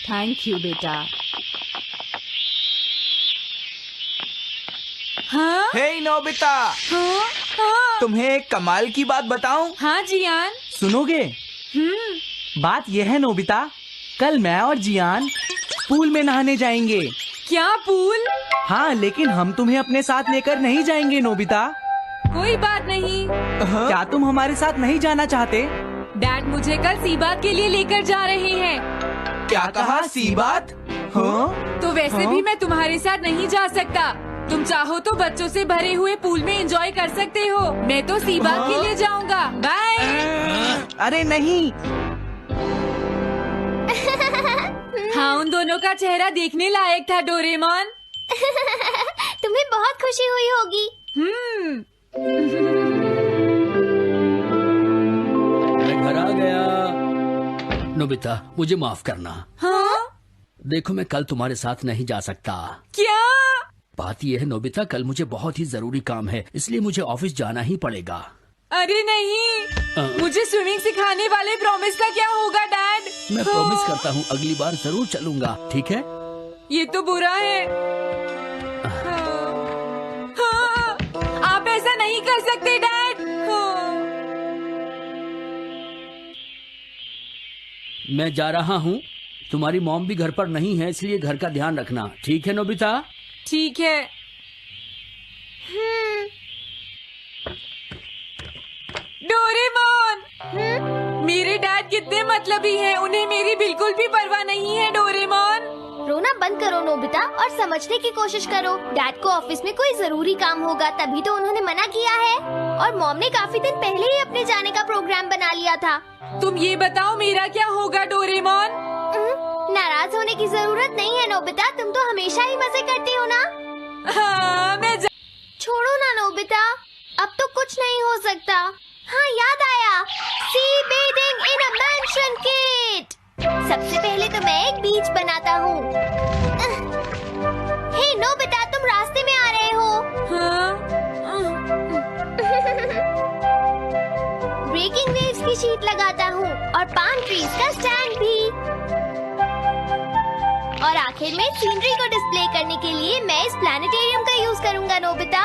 Thank you बेटा। हाँ हे Nobita, हाँ हाँ तुम्हें एक कमाल की बात बताऊं? हाँ जियान। सुनोगे? बात यह है नोबिता, कल मैं और जियान पूल में नहाने जाएंगे। क्या पूल? हाँ, लेकिन हम तुम्हें अपने साथ लेकर नहीं जाएंगे नोबिता। कोई बात नहीं। क्या तुम हमारे साथ नहीं जाना चाहते? डैड मुझे कल सी बात के लिए लेकर जा रहे हैं। क्या कहा? सी बात? हाँ? तो वैसे हाँ? भी मैं तुम्हारे साथ नहीं जा सकता। तुम चाहो तो बच्चों से भरे हुए पूल में एंजॉय कर सकते हो। मैं तो सी बात के लिए जाऊंगा। बाय। अरे नहीं। हाँ, उन दोनों का चेहरा देखने लायक था डोरेमोन। तुम्हें बहुत खुशी हुई होगी। मैं घर आ गया। नोबिता, मुझे माफ करना। हाँ? देखो, मैं कल तुम्हारे साथ नहीं जा सकता। क्या? बात यह है नोबिता, कल मुझे बहुत ही जरूरी काम है, इसलिए मुझे ऑफिस जाना ही पड़ेगा। अरे नहीं, मुझे स्विमिंग सिखाने वाले प्रॉमिस का क्या होगा डैड? मैं प्रॉमिस करता हूँ अगली बार जरूर चलूंगा, ठीक है? ये तो बुरा है। हाँ, आप ऐसा नहीं कर सकते डैड। मैं जा रहा हूँ। तुम्हारी मॉम भी घर पर नहीं है, इसलिए घर का ध्यान रखना, ठीक है नोबिता? ठीक है। डोरेमोन, मेरे डैड कितने मतलबी हैं, उन्हें मेरी बिल्कुल भी परवाह नहीं है। डोरेमोन, रोना बंद करो नोबिता और समझने की कोशिश करो। डैड को ऑफिस में कोई जरूरी काम होगा, तभी तो उन्होंने मना किया है। और मॉम ने काफी दिन पहले ही अपने जाने का प्रोग्राम बना लिया था। तुम ये बताओ मेरा क्या होगा डोरेमोन? नाराज होने की जरूरत नहीं है नोबिता, तुम तो हमेशा ही मजे करते हो ना। हाँ, छोड़ो ना नोबिता, अब तो कुछ नहीं हो सकता। हाँ, याद आया, सी बेथिंग इन अ मैंशन किट। सबसे पहले तो मैं एक बीच बनाता हूँ। हे नोबिता, तुम रास्ते में आ रहे हो। ब्रेकिंग वेव्स की शीट लगाता हूँ और पाम ट्रीज का स्टैंड भी। और आखिर में सीनरी को डिस्प्ले करने के लिए मैं इस प्लानिटेरियम का यूज करूँगा नोबिता।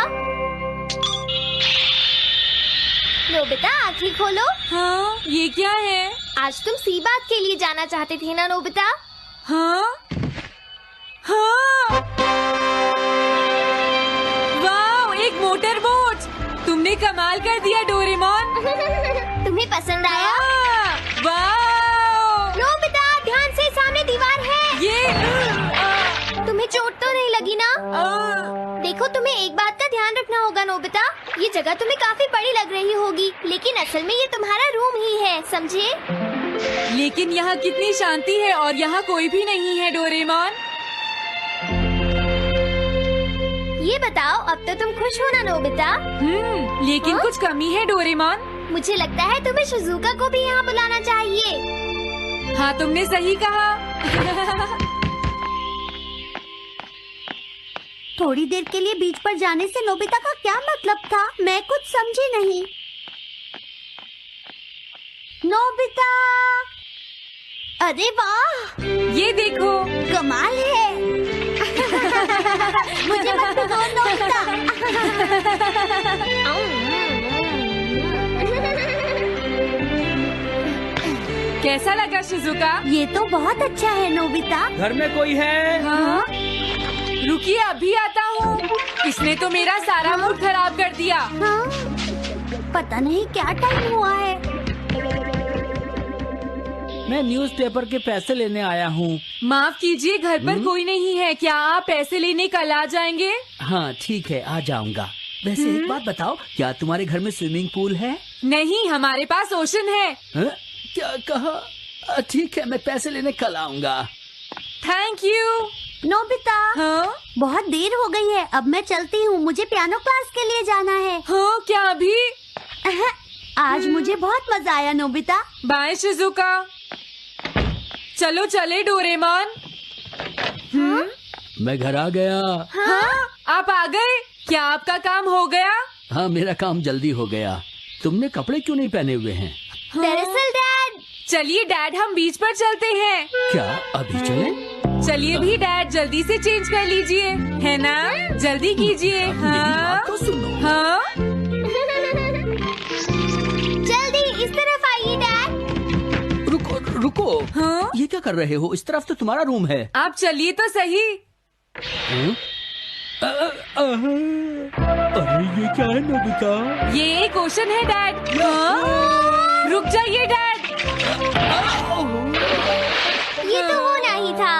नोबिता, आँखें खोलो। हाँ, ये क्या है? आज तुम सी बात के लिए जाना चाहते थे ना नोबिता? हाँ? हाँ? वाह, एक मोटर बोट। तुमने कमाल कर दिया डोरेमोन। तुम्हें पसंद आया? हाँ, वाह। नोबिता, ध्यान से, सामने दीवार है। तुम्हें चोट तो नहीं लगी ना? देखो, तुम्हें एक बात का ध्यान रखना होगा नोबिता। ये जगह तुम्हें काफी बड़ी लग रही होगी, लेकिन असल में ये तुम्हारा रूम ही है, समझे? लेकिन यहाँ कितनी शांति है और यहाँ कोई भी नहीं है डोरेमोन। ये बताओ, अब तो तुम खुश हो ना नोबिता? लेकिन हाँ? कुछ कमी है डोरेमोन। मुझे लगता है तुम्हें शिजुका को भी यहाँ बुलाना चाहिए। हाँ, तुमने सही कहा। थोड़ी देर के लिए बीच पर जाने से नोबिता का क्या मतलब था? मैं कुछ समझी नहीं। नोबिता! अरे वाह! ये देखो, कमाल है। मुझे मत भूलो नोबिता। कैसा लगा शिजुका? ये तो बहुत अच्छा है नोबिता। घर में कोई है? हाँ? रुकिए, अभी आता हूँ। इसने तो मेरा सारा मूड खराब कर दिया। हाँ? पता नहीं क्या टाइम हुआ है। मैं न्यूज़पेपर के पैसे लेने आया हूँ। माफ कीजिए, घर पर कोई नहीं है। क्या आप पैसे लेने कल आ जाएंगे? हाँ ठीक है, आ जाऊंगा। वैसे एक बात बताओ, क्या तुम्हारे घर में स्विमिंग पूल है? नहीं, हमारे पास ओशन है। हाँ? क्या कहा? ठीक है, मैं पैसे लेने कल आऊंगा। Thank you. नोबिता, हाँ? बहुत देर हो गई है, अब मैं चलती हूँ। मुझे पियानो क्लास के लिए जाना है। हाँ, क्या अभी? आज मुझे बहुत मजा आया नोबिता। Bye Shizuka. चलो चले डोरेमोन। मैं घर आ गया। हाँ? आप आ गए? क्या आपका काम हो गया? हाँ, मेरा काम जल्दी हो गया। तुमने कपड़े क्यों नहीं पहने हुए हैं? दरअसल डैड, चलिए डैड, हम बीच पर चलते हैं। क्या अभी चले? चलिए भी डैड, जल्दी से चेंज कर लीजिए, है ना? जल्दी कीजिए। मेरी हाँ बात तो सुनो। हाँ। जल्दी इस तरफ आइए डैड। रुको रुको। हाँ? ये क्या कर रहे हो? इस तरफ तो तुम्हारा रूम है। आप चलिए तो सही। हाँ? अरे ये क्या है नोबिता? ये एक ओशन है डैड। हाँ? रुक जाइए डैड। ये तो होना ही था।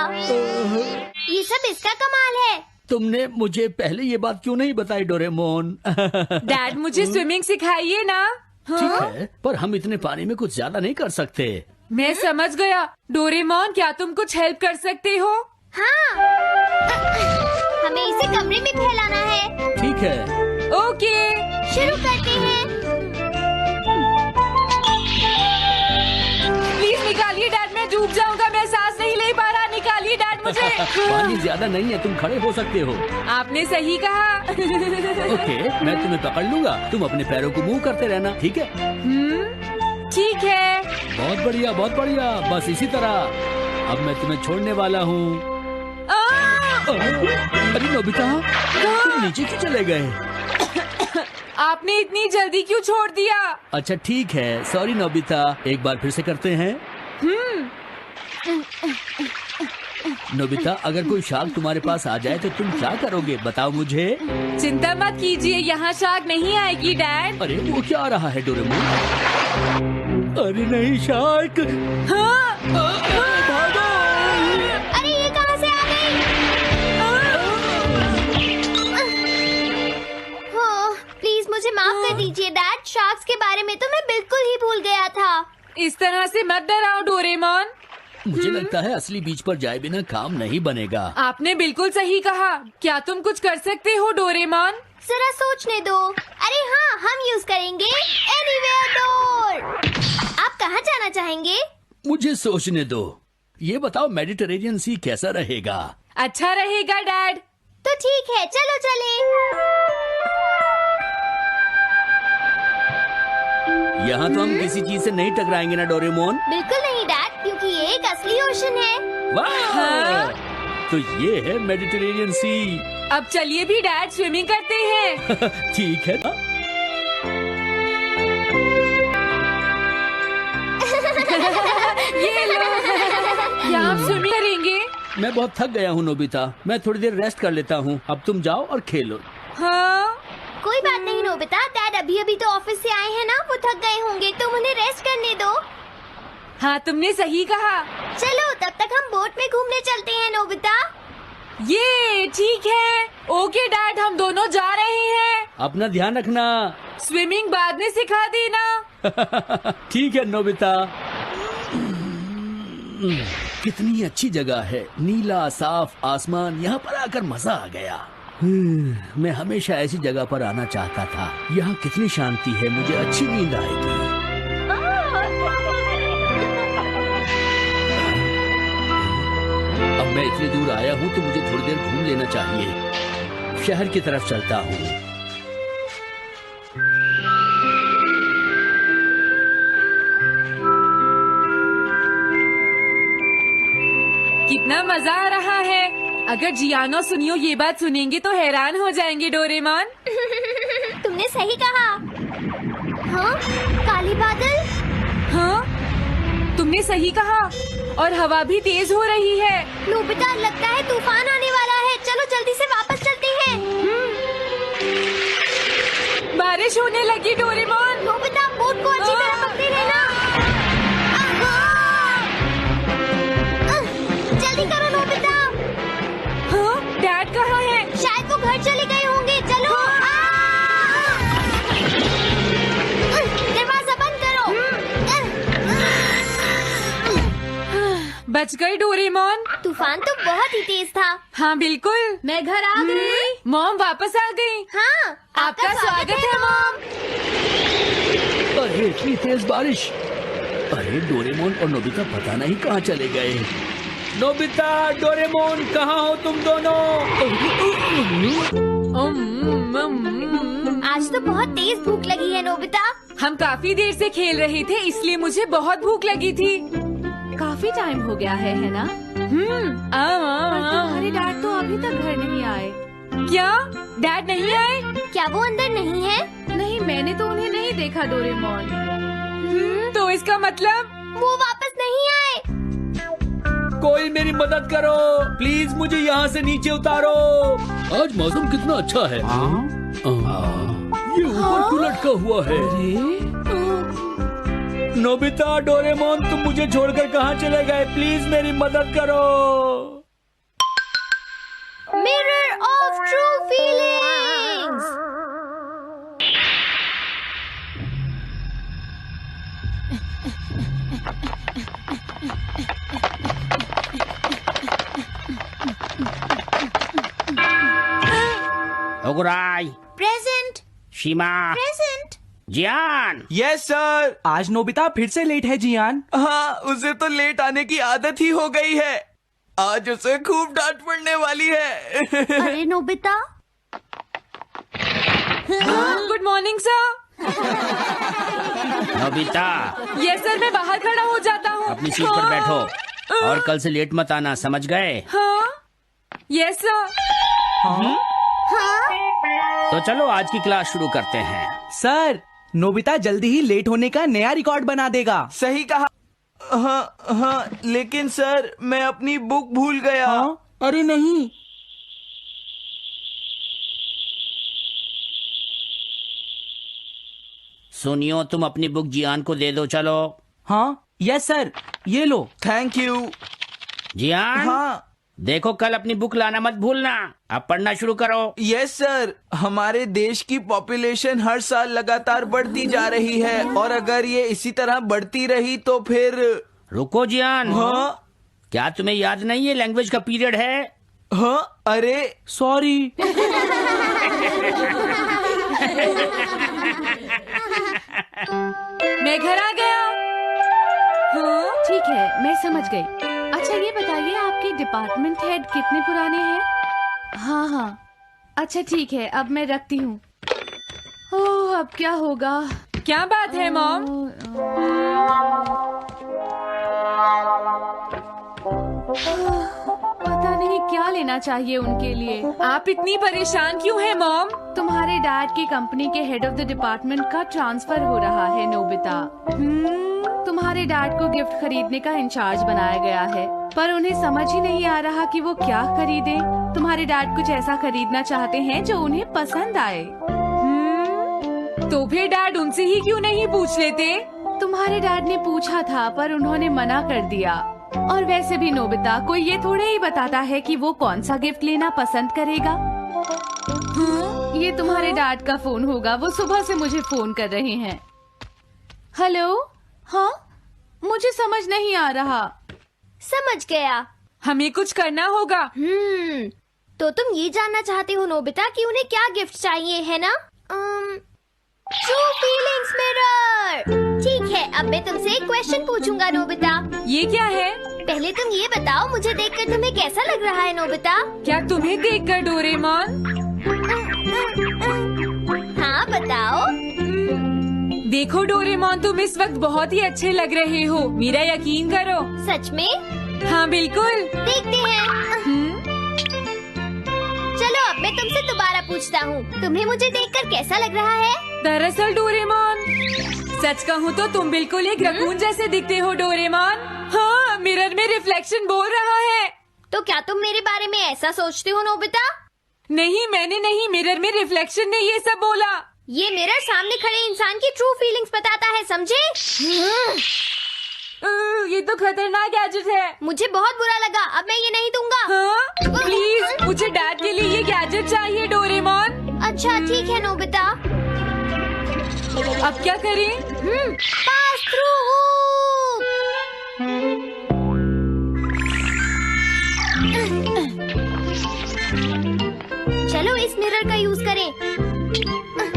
ये सब इसका कमाल है। तुमने मुझे पहले ये बात क्यों नहीं बताई डोरेमोन? डैड मुझे स्विमिंग सिखाइए ना। ठीक हाँ? है, पर हम इतने पानी में कुछ ज्यादा नहीं कर सकते। मैं समझ गया। डोरेमोन, क्या तुम कुछ हेल्प कर सकते हो? हाँ, हमें इसे कमरे में फैलाना है। ठीक है। ओके। शुरू करते हैं। प्लीज निकालिए डैड, मैं डूब जाऊंगा, मैं सांस नहीं ले पा रहा। निकालिए डैड मुझे। पानी ज्यादा नहीं है, तुम खड़े हो सकते हो। आपने सही कहा। ओके, मैं तुम्हें पकड़ लूंगा, तुम अपने पैरों को मूव करते रहना, ठीक है? ठीक है। बहुत बढ़िया, बहुत बढ़िया, बस इसी तरह। अब मैं तुम्हें छोड़ने वाला हूँ। अरे नोबिता, तुम नीचे क्यों चले गए? आपने इतनी जल्दी क्यों छोड़ दिया? अच्छा ठीक है, सॉरी नोबिता, एक बार फिर से करते हैं। नोबिता, अगर कोई शार्क तुम्हारे पास आ जाए तो तुम क्या करोगे, बताओ मुझे। चिंता मत कीजिए, यहाँ शार्क नहीं आएगी डैड। अरे वो क्या आ रहा है डोरेमोन? अरे नहीं, शार्क! हाँ? भागो! अरे ये कहाँ से आ गई? हाँ, प्लीज मुझे माफ कर दीजिए डैड। शार्क्स के बारे में तो मैं बिल्कुल ही भूल गया था। इस तरह से मत डराओ डोरेमोन। मुझे लगता है असली बीच पर जाए बिना काम नहीं बनेगा। आपने बिल्कुल सही कहा। क्या तुम कुछ कर सकते हो डोरेमोन? जरा सोचने दो। अरे हाँ, हम यूज करेंगे एनीवेयर डोर। आप कहाँ जाना चाहेंगे? मुझे सोचने दो। ये बताओ, मेडिटेरेनियन सी कैसा रहेगा? अच्छा रहेगा डैड। तो ठीक है, चलो चले। यहाँ तो हम किसी चीज से नहीं टकराएंगे ना डोरेमोन? बिल्कुल नहीं डैड, क्योंकि ये एक असली ओशन है। वाह! हाँ? तो ये है मेडिटेरेनियन सी। अब चलिए भी डैड, स्विमिंग करते हैं। ठीक है। ये लो। क्या आप स्विमिंग करेंगे? मैं बहुत थक गया हूँ नोबिता, मैं थोड़ी देर रेस्ट कर लेता हूँ। अब तुम जाओ और खेलो। हाँ? कोई बात नहीं नोबिता, डैड अभी अभी तो ऑफिस से आए हैं ना, वो थक गए होंगे, तुम उन्हें रेस्ट करने दो। हाँ, तुमने सही कहा। चलो तब तक हम बोट में घूमने चलते हैं नोबिता। ये ठीक है। ओके डैड, हम दोनों जा रहे हैं। अपना ध्यान रखना। स्विमिंग बाद में सिखा देना। ठीक है नोबिता। कितनी अच्छी जगह है, नीला साफ आसमान, यहाँ पर आकर मजा आ गया। मैं हमेशा ऐसी जगह पर आना चाहता था। यहाँ कितनी शांति है, मुझे अच्छी नींद आएगी। अब मैं इतनी दूर आया हूँ तो मुझे थोड़ी देर घूम लेना चाहिए। शहर की तरफ चलता हूँ। कितना मजा आ रहा है। अगर जियान और सुनियो ये बात सुनेंगे तो हैरान हो जाएंगे डोरेमोन। तुमने सही कहा। हाँ, काले बादल। हाँ? तुमने सही कहा। और हवा भी तेज हो रही है। नोबिता, लगता है तूफान आने वाला है। चलो जल्दी से वापस चलते हैं। बारिश होने लगी डोरेमोन। नोबिता, बोट को अच्छी तरह पकड़े रहना। जल्दी करो नोबिता। हाँ? डैड कहाँ है? शायद वो घर चले गए होंगे। चलो। दरवाजा बंद करो। बच गई डोरेमोन। तूफान तो बहुत ही तेज था। हाँ बिल्कुल। मैं घर आ गई। मॉम वापस आ गई। हाँ, आपका स्वागत है मॉम। अरे इतनी तेज बारिश! अरे डोरेमोन और नोबिता पता नहीं कहाँ चले गए। नोबिता, डोरेमोन, कहाँ हो तुम दोनों? आज तो बहुत तेज भूख लगी है नोबिता। हम काफी देर से खेल रहे थे, इसलिए मुझे बहुत भूख लगी थी। काफी टाइम हो गया है ना? पर तुम्हारे डैड तो अभी तक घर नहीं आए। क्या डैड नहीं आए? क्या वो अंदर नहीं है? नहीं, मैंने तो उन्हें नहीं देखा डोरेमोन। तो इसका मतलब वो वापस नहीं आए। कोई मेरी मदद करो प्लीज, मुझे यहाँ से नीचे उतारो। आज मौसम कितना अच्छा है। ये ऊपर क्यों लटका हुआ है? नोबिता, डोरेमोन, तुम मुझे छोड़कर कहाँ चले गए? प्लीज मेरी मदद करो। Mirror of true feelings. ओगुराई, प्रेजेंट। शीमा, प्रेजेंट। जियान। Yes sir. आज नोबिता फिर से लेट है जियान। हाँ, उसे तो लेट आने की आदत ही हो गई है। आज उसे खूब डांट पड़ने वाली है। अरे Nobita, good morning sir. Nobita, yes sir, मैं बाहर खड़ा हो जाता हूँ। अपनी सीट पर बैठो और कल से लेट मत आना, समझ गए? हाँ, यस सर। तो चलो आज की क्लास शुरू करते हैं। सर, नोबिता जल्दी ही लेट होने का नया रिकॉर्ड बना देगा। सही कहा। हाँ हाँ, लेकिन सर मैं अपनी बुक भूल गया। हाँ? अरे नहीं। सुनियो, तुम अपनी बुक जियान को दे दो। चलो। हाँ यस सर, ये लो। Thank you. जियान, हाँ देखो कल अपनी बुक लाना मत भूलना। अब पढ़ना शुरू करो। Yes sir. हमारे देश की पॉपुलेशन हर साल लगातार बढ़ती जा रही है और अगर ये इसी तरह बढ़ती रही तो फिर। रुको जियान। हाँ क्या तुम्हें याद नहीं है लैंग्वेज का पीरियड है? हाँ, अरे सॉरी। मैं घर आ गया। हाँ? ठीक है, मैं समझ गई। अच्छा ये बताइए, आपके डिपार्टमेंट हेड कितने पुराने हैं? हाँ हाँ, अच्छा ठीक है, अब मैं रखती हूँ। ओह, अब क्या होगा? क्या बात है मॉम? पता नहीं क्या लेना चाहिए उनके लिए। आप इतनी परेशान क्यों हैं मॉम? तुम्हारे डैड की कंपनी के हेड ऑफ द डिपार्टमेंट का ट्रांसफर हो रहा है नोबिता। तुम्हारे डैड को गिफ्ट खरीदने का इंचार्ज बनाया गया है, पर उन्हें समझ ही नहीं आ रहा कि वो क्या खरीदे। तुम्हारे डैड कुछ ऐसा खरीदना चाहते हैं जो उन्हें पसंद आए। तो फिर डैड उनसे ही क्यों नहीं पूछ लेते? तुम्हारे डैड ने पूछा था पर उन्होंने मना कर दिया। और वैसे भी नोबिता, कोई ये थोड़े ही बताता है कि वो कौन सा गिफ्ट लेना पसंद करेगा। ये तुम्हारे डैड का फोन होगा, वो सुबह से मुझे फोन कर रहे हैं। हेलो, हाँ, मुझे समझ नहीं आ रहा। समझ गया। हमें कुछ करना होगा। तो तुम ये जानना चाहते हो नोबिता कि उन्हें क्या गिफ्ट चाहिए, है ना? True feelings mirror. ठीक है, अब मैं तुमसे एक क्वेश्चन पूछूंगा नोबिता। ये क्या है? पहले तुम ये बताओ, मुझे देखकर तुम्हें कैसा लग रहा है नोबिता? क्या तुम्हें देखकर डोरेमोन? हाँ बताओ। देखो डोरेमोन, तुम इस वक्त बहुत ही अच्छे लग रहे हो, मेरा यकीन करो। सच में? हाँ बिल्कुल। देखते हैं। चलो अब मैं तुमसे दोबारा पूछता हूँ, तुम्हें मुझे देखकर कैसा लग रहा है? दरअसल डोरेमोन, सच कहूँ तो तुम बिल्कुल एक रकून जैसे दिखते हो डोरेमोन। हाँ, मिरर में रिफ्लेक्शन बोल रहा है। तो क्या तुम मेरे बारे में ऐसा सोचते हो नोबिता? नहीं, मैंने नहीं, मिरर में रिफ्लेक्शन ने ये सब बोला। ये मिरर सामने खड़े इंसान की ट्रू फीलिंग्स बताता है, समझे? ये तो खतरनाक गैजेट है। मुझे बहुत बुरा लगा, अब मैं ये नहीं दूंगा। हाँ? प्लीज, मुझे डैड के लिए ये गैजेट चाहिए डोरेमोन। अच्छा ठीक है नोबिता। अब क्या करें? Pass through. चलो इस मिरर का यूज करें।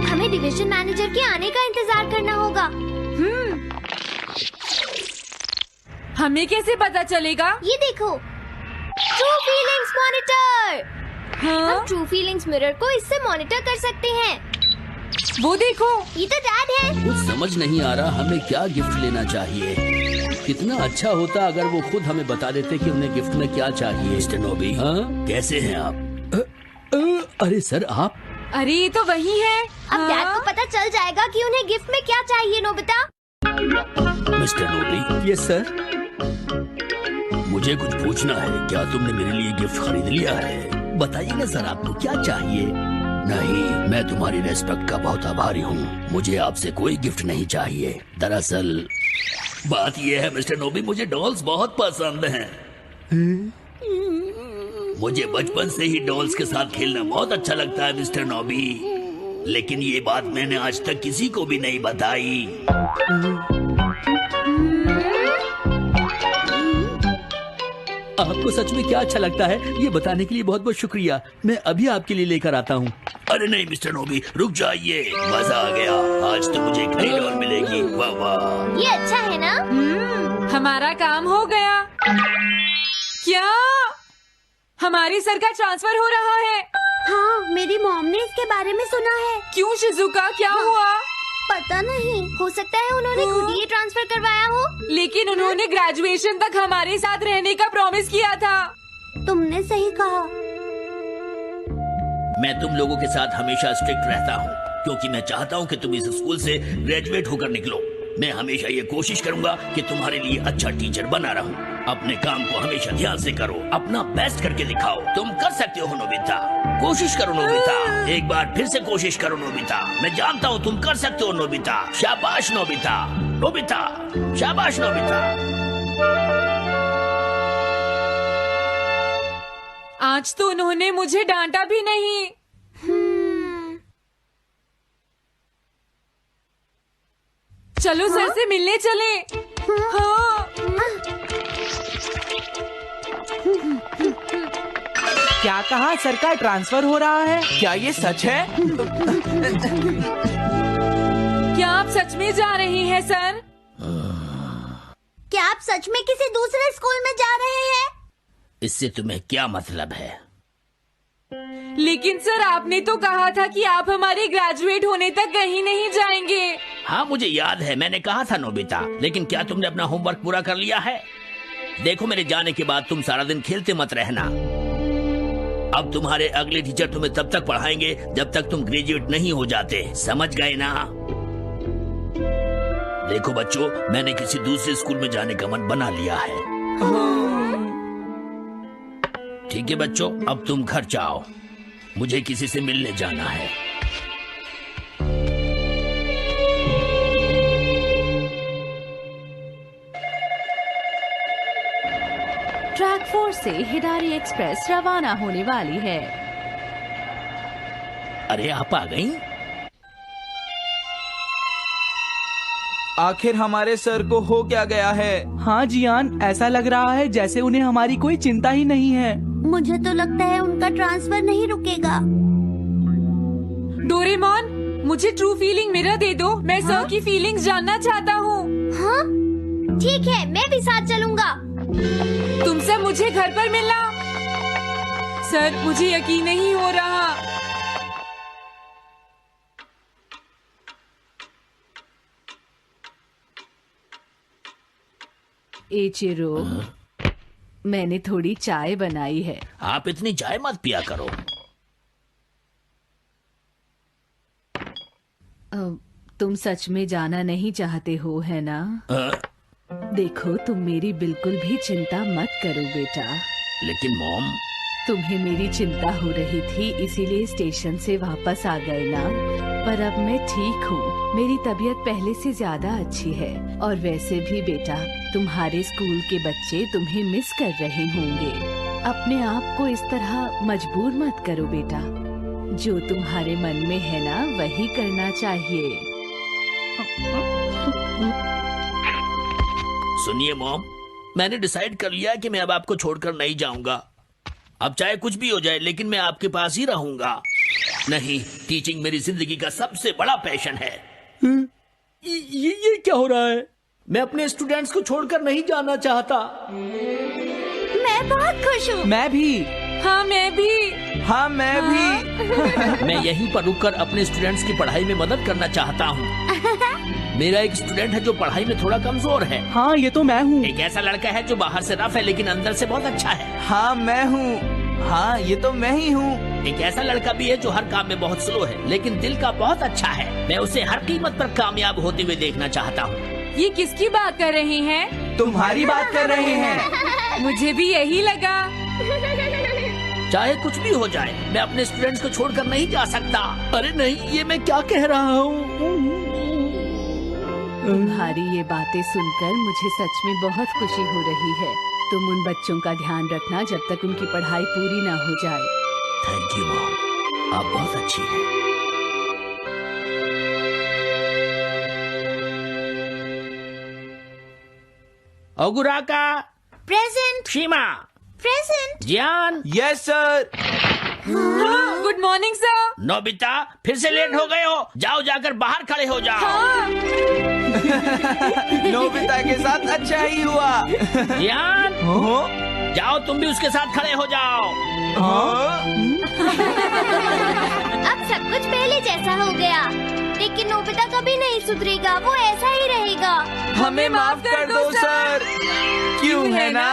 हमें डिवीजन मैनेजर के आने का इंतजार करना होगा। हमें कैसे पता चलेगा? ये देखो, ट्रू फीलिंग्स मॉनिटर। हाँ? हम ट्रू फीलिंग्स मिरर को इससे मॉनिटर कर सकते हैं। वो देखो। ये तो डैड है। कुछ समझ नहीं आ रहा हमें क्या गिफ्ट लेना चाहिए। कितना अच्छा होता अगर वो खुद हमें बता देते कि उन्हें गिफ्ट में क्या चाहिए। मिस्टर नोबी, हाँ कैसे हैं आप? अरे सर आप। अरे ये तो वही है। अब डैड को पता चल जाएगा कि उन्हें गिफ्ट में क्या चाहिए Nobita. Mister Nobi. Yes sir. मुझे कुछ पूछना है। क्या तुमने मेरे लिए गिफ्ट खरीद लिया है? बताइए ना सर, आपको क्या चाहिए? नहीं, मैं तुम्हारी रेस्पेक्ट का बहुत आभारी हूँ। मुझे आपसे कोई गिफ्ट नहीं चाहिए। दरअसल बात यह है मिस्टर नोबी, मुझे डॉल्स बहुत पसंद हैं। मुझे बचपन से ही डॉल्स के साथ खेलना बहुत अच्छा लगता है मिस्टर नोबी, लेकिन ये बात मैंने आज तक किसी को भी नहीं बताई। आपको सच में क्या अच्छा लगता है ये बताने के लिए बहुत बहुत शुक्रिया। मैं अभी आपके लिए लेकर आता हूँ। अरे नहीं मिस्टर नोबी, रुक जाइए। मजा आ गया। आज तो मुझे एक नई डॉल मिलेगी। वाह वाह, ये अच्छा है ना? हमारा काम हो गया। क्या हमारे सर का ट्रांसफर हो रहा है? हाँ, मेरी मॉम ने इसके बारे में सुना है। क्यों शिजुका, क्या हुआ? पता नहीं। हो सकता है उन्होंने खुद ही ये ट्रांसफर करवाया हो। लेकिन उन्होंने ग्रेजुएशन तक हमारे साथ रहने का प्रॉमिस किया था। तुमने सही कहा। मैं तुम लोगों के साथ हमेशा स्ट्रिक्ट रहता हूँ क्योंकि मैं चाहता हूँ कि तुम इस स्कूल से ग्रेजुएट होकर निकलो। मैं हमेशा ये कोशिश करूंगा कि तुम्हारे लिए अच्छा टीचर बना रहूं। अपने काम को हमेशा ध्यान से करो, अपना बेस्ट करके दिखाओ। तुम कर सकते हो नोबिता, कोशिश करो नोबिता। एक बार फिर से कोशिश करो नोबिता। मैं जानता हूँ तुम कर सकते हो नोबिता। शाबाश नोबिता, नोबिता, शाबाश नोबिता। आज तो उन्होंने मुझे डांटा भी नहीं। चलो सर से मिलने चले। हाँ। क्या कहा? सर का ट्रांसफर हो रहा है? क्या ये सच है? क्या आप सच में जा रहे हैं सर? क्या आप सच में किसी दूसरे स्कूल में जा रहे हैं? इससे तुम्हें क्या मतलब है? लेकिन सर आपने तो कहा था कि आप हमारे ग्रेजुएट होने तक कहीं नहीं जाएंगे। हाँ मुझे याद है, मैंने कहा था नोबिता, लेकिन क्या तुमने अपना होमवर्क पूरा कर लिया है? देखो मेरे जाने के बाद तुम सारा दिन खेलते मत रहना। अब तुम्हारे अगले टीचर तुम्हें तब तक पढ़ाएंगे जब तक तुम ग्रेजुएट नहीं हो जाते, समझ गए ना? देखो बच्चों, मैंने किसी दूसरे स्कूल में जाने का मन बना लिया है। ठीक है बच्चों, अब तुम घर जाओ, मुझे किसी से मिलने जाना है। ट्रैक 4 से हिडारी एक्सप्रेस रवाना होने वाली है। अरे आप आ गई? आखिर हमारे सर को हो क्या गया है? हाँ जियान, ऐसा लग रहा है जैसे उन्हें हमारी कोई चिंता ही नहीं है। मुझे तो लगता है उनका ट्रांसफर नहीं रुकेगा। डोरेमोन, मुझे ट्रू फीलिंग मिरर दे दो। मैं सर की फीलिंग्स जानना चाहता हूँ। हाँ ठीक है, मैं भी साथ चलूंगा। तुम सब मुझे घर पर मिलना। सर मुझे यकीन नहीं हो रहा। एचिरो, मैंने थोड़ी चाय बनाई है। आप इतनी चाय मत पिया करो। तुम सच में जाना नहीं चाहते हो, है ना? देखो, तुम मेरी बिल्कुल भी चिंता मत करो बेटा। लेकिन मॉम, तुम्हें मेरी चिंता हो रही थी, इसीलिए स्टेशन से वापस आ गए ना। पर अब मैं ठीक हूँ, मेरी तबीयत पहले से ज्यादा अच्छी है। और वैसे भी बेटा, तुम्हारे स्कूल के बच्चे तुम्हें मिस कर रहे होंगे। अपने आप को इस तरह मजबूर मत करो बेटा। जो तुम्हारे मन में है ना, वही करना चाहिए। सुनिए मॉम, मैंने डिसाइड कर लिया कि मैं अब आपको छोड़कर नहीं जाऊंगा। अब चाहे कुछ भी हो जाए, लेकिन मैं आपके पास ही रहूंगा। नहीं, टीचिंग मेरी जिंदगी का सबसे बड़ा पैशन है। ये क्या हो रहा है? मैं अपने स्टूडेंट्स को छोड़कर नहीं जाना चाहता। मैं बहुत खुश हूँ। मैं भी। हाँ मैं भी। हाँ मैं भी। मैं यहीं पर रुककर अपने स्टूडेंट्स की पढ़ाई में मदद करना चाहता हूँ। मेरा एक स्टूडेंट है जो पढ़ाई में थोड़ा कमजोर है। हाँ ये तो मैं हूँ। एक ऐसा लड़का है जो बाहर से रफ है लेकिन अंदर से बहुत अच्छा है। हाँ मैं हूँ। हाँ ये तो मैं ही हूँ। एक ऐसा लड़का भी है जो हर काम में बहुत स्लो है लेकिन दिल का बहुत अच्छा है। मैं उसे हर कीमत पर कामयाब होते हुए देखना चाहता हूँ। ये किसकी बात कर रहे हैं? तुम्हारी बात कर रहे हैं। मुझे भी यही लगा। चाहे कुछ भी हो जाए मैं अपने स्टूडेंट्स को छोड़कर नहीं जा सकता। अरे नहीं, ये मैं क्या कह रहा हूँ। तुम्हारी ये बातें सुनकर मुझे सच में बहुत खुशी हो रही है। तुम उन बच्चों का ध्यान रखना जब तक उनकी पढ़ाई पूरी ना हो जाए। थैंक यू मॉम, आप बहुत अच्छी हैं। ओगुराका, प्रेजेंट। शीमा, present. Gian, yes sir. Good morning sir. Nobita, फिर से लेट हो गए हो। जाओ जाकर बाहर खड़े हो जाओ। हाँ। नोबिता के साथ अच्छा ही हुआ। जियान, हो? जाओ तुम भी उसके साथ खड़े हो जाओ। हाँ? अब सब कुछ पहले जैसा हो गया, लेकिन नोबिता कभी नहीं सुधरेगा। वो ऐसा ही रहेगा। हमें माफ कर दो सर। क्यों है ना?